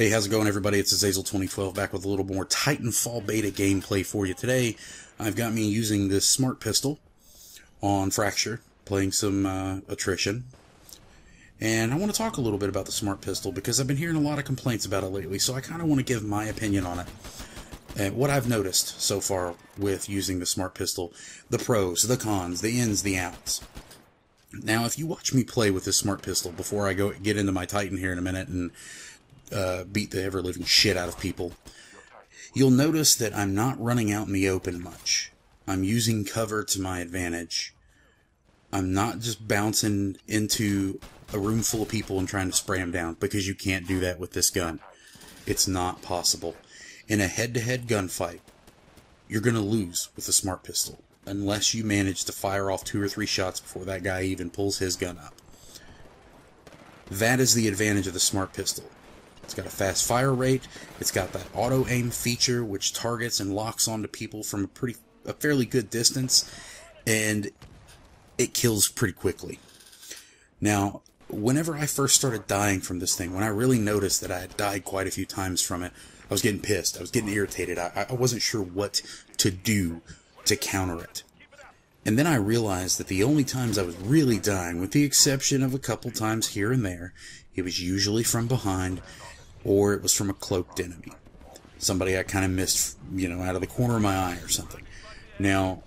Hey, how's it going, everybody? It's Azazel2012 back with a little more Titanfall beta gameplay for you today. I've got me using this smart pistol on Fracture, playing some attrition. And I want to talk a little bit about the smart pistol because I've been hearing a lot of complaints about it lately, so I kind of want to give my opinion on it. And what I've noticed so far with using the smart pistol, the pros, the cons, the ins, the outs. Now, if you watch me play with this smart pistol before I get into my Titan here in a minute and beat the ever-living shit out of people, you'll notice that I'm not running out in the open much. I'm using cover to my advantage. I'm not just bouncing into a room full of people and trying to spray them down, because you can't do that with this gun. It's not possible. In a head-to-head gunfight, you're going to lose with a smart pistol, unless you manage to fire off 2 or 3 shots before that guy even pulls his gun up. That is the advantage of the smart pistol. It's got a fast fire rate, it's got that auto-aim feature which targets and locks onto people from a fairly good distance, and it kills pretty quickly. Now, whenever I first started dying from this thing, when I really noticed that I had died quite a few times from it, I was getting pissed, I was getting irritated, I wasn't sure what to do to counter it. And then I realized that the only times I was really dying, with the exception of a couple times here and there, it was usually from behind, or it was from a cloaked enemy. Somebody I kind of missed, out of the corner of my eye or something. Now,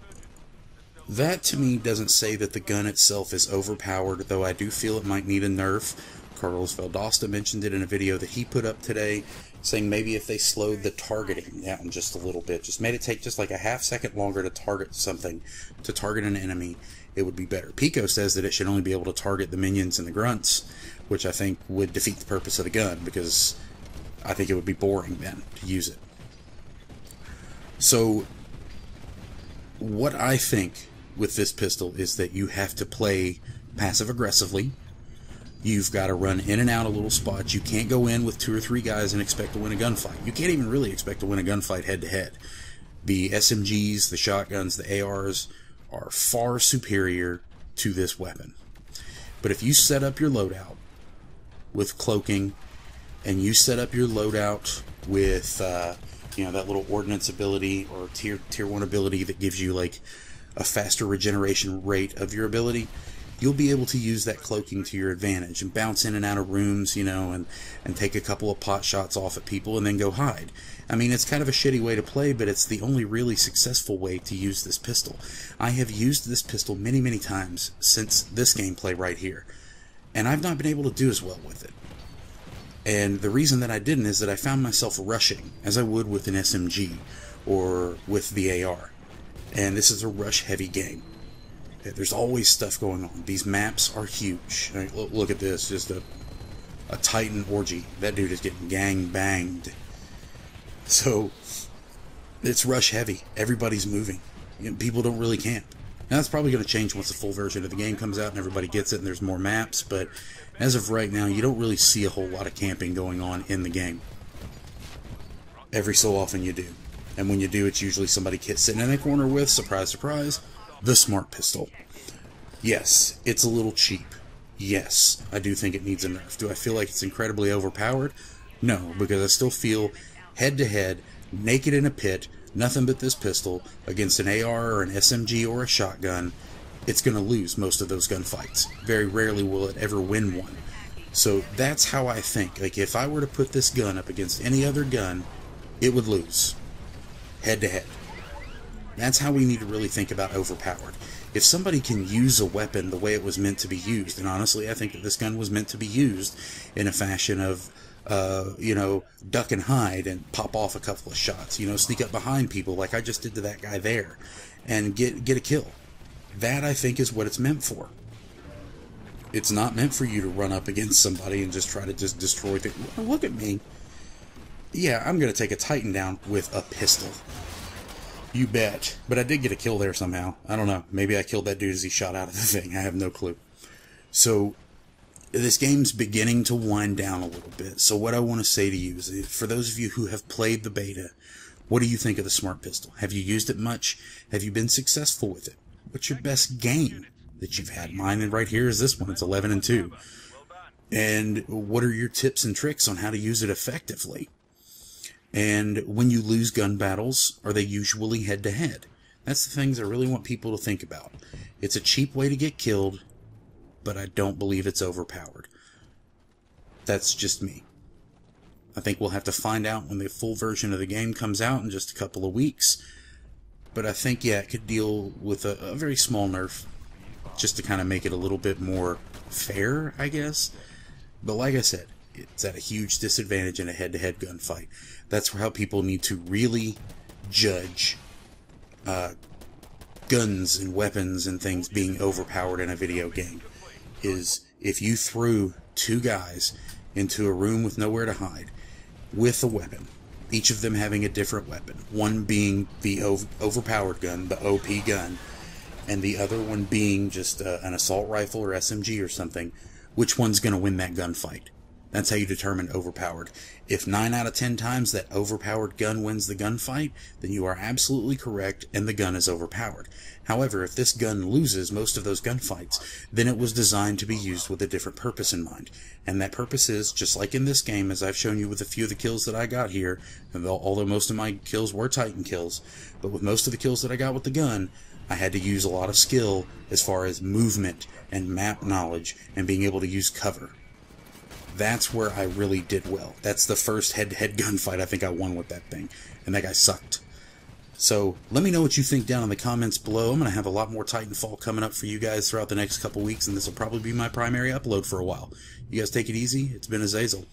that to me doesn't say that the gun itself is overpowered, though I do feel it might need a nerf. Carlos Valdosta mentioned it in a video that he put up today, saying maybe if they slowed the targeting down just a little bit, just made it take just like a half-second longer to target something, to target an enemy, it would be better. Pico says that it should only be able to target the minions and the grunts, which I think would defeat the purpose of the gun, because I think it would be boring then to use it. So, what I think with this pistol is that you have to play passive-aggressively. You've got to run in and out of little spots. You can't go in with 2 or 3 guys and expect to win a gunfight. You can't even really expect to win a gunfight head-to-head. The SMGs, the shotguns, the ARs are far superior to this weapon. But if you set up your loadout with cloaking, and you set up your loadout with, that little ordnance ability or tier 1 ability that gives you like a faster regeneration rate of your ability, you'll be able to use that cloaking to your advantage and bounce in and out of rooms, and take a couple of pot shots off at people and then go hide. I mean, it's kind of a shitty way to play, but it's the only really successful way to use this pistol. I have used this pistol many, many times since this gameplay right here, and I've not been able to do as well with it. And the reason that I didn't is that I found myself rushing, as I would with an SMG or with the AR. And this is a rush-heavy game. There's always stuff going on. These maps are huge. Look at this, just a Titan orgy. That dude is getting gang-banged. So, it's rush-heavy. Everybody's moving. People don't really camp. Now, that's probably going to change once the full version of the game comes out and everybody gets it and there's more maps, but as of right now, you don't really see a whole lot of camping going on in the game. Every so often you do. And when you do, it's usually somebody sitting in a corner with, surprise, surprise, the smart pistol. Yes, it's a little cheap. Yes, I do think it needs a nerf. Do I feel like it's incredibly overpowered? No, because I still feel head-to-head, naked in a pit, nothing but this pistol, against an AR or an SMG or a shotgun, it's going to lose most of those gunfights. Very rarely will it ever win one. So that's how I think. Like, if I were to put this gun up against any other gun, it would lose. Head-to-head. That's how we need to really think about overpowered. If somebody can use a weapon the way it was meant to be used, and honestly I think that this gun was meant to be used in a fashion of duck and hide and pop off a couple of shots, sneak up behind people like I just did to that guy there, and get a kill. That, I think, is what it's meant for. It's not meant for you to run up against somebody and just try to destroy things. Look at me. Yeah, I'm going to take a Titan down with a pistol. You bet. But I did get a kill there somehow. I don't know. Maybe I killed that dude as he shot out of the thing. I have no clue. So, this game's beginning to wind down a little bit. So what I want to say to you is, for those of you who have played the beta, what do you think of the smart pistol? Have you used it much? Have you been successful with it? What's your best game that you've had? Mine right here is this one. It's 11-2. And what are your tips and tricks on how to use it effectively? And when you lose gun battles, are they usually head-to-head? That's the things I really want people to think about. It's a cheap way to get killed, but I don't believe it's overpowered. That's just me. I think we'll have to find out when the full version of the game comes out in just a couple of weeks. But I think, yeah, it could deal with a very small nerf, just to kind of make it a little bit more fair, I guess. But like I said, it's at a huge disadvantage in a head-to-head gunfight. That's how people need to really judge guns and weapons and things being overpowered in a video game. Is if you threw two guys into a room with nowhere to hide, with a weapon, each of them having a different weapon, one being the overpowered gun, the OP gun, and the other one being just an assault rifle or SMG or something, which one's going to win that gunfight? That's how you determine overpowered. If 9 out of 10 times that overpowered gun wins the gunfight, then you are absolutely correct and the gun is overpowered. However, if this gun loses most of those gunfights, then it was designed to be used with a different purpose in mind. And that purpose is, just like in this game, as I've shown you with a few of the kills that I got here, and although most of my kills were Titan kills, but with most of the kills that I got with the gun, I had to use a lot of skill as far as movement and map knowledge and being able to use cover. That's where I really did well. That's the first head-to-head gunfight I think I won with that thing, and that guy sucked. So let me know what you think down in the comments below. I'm going to have a lot more Titanfall coming up for you guys throughout the next couple weeks, and this will probably be my primary upload for a while. You guys take it easy. It's been Azazel.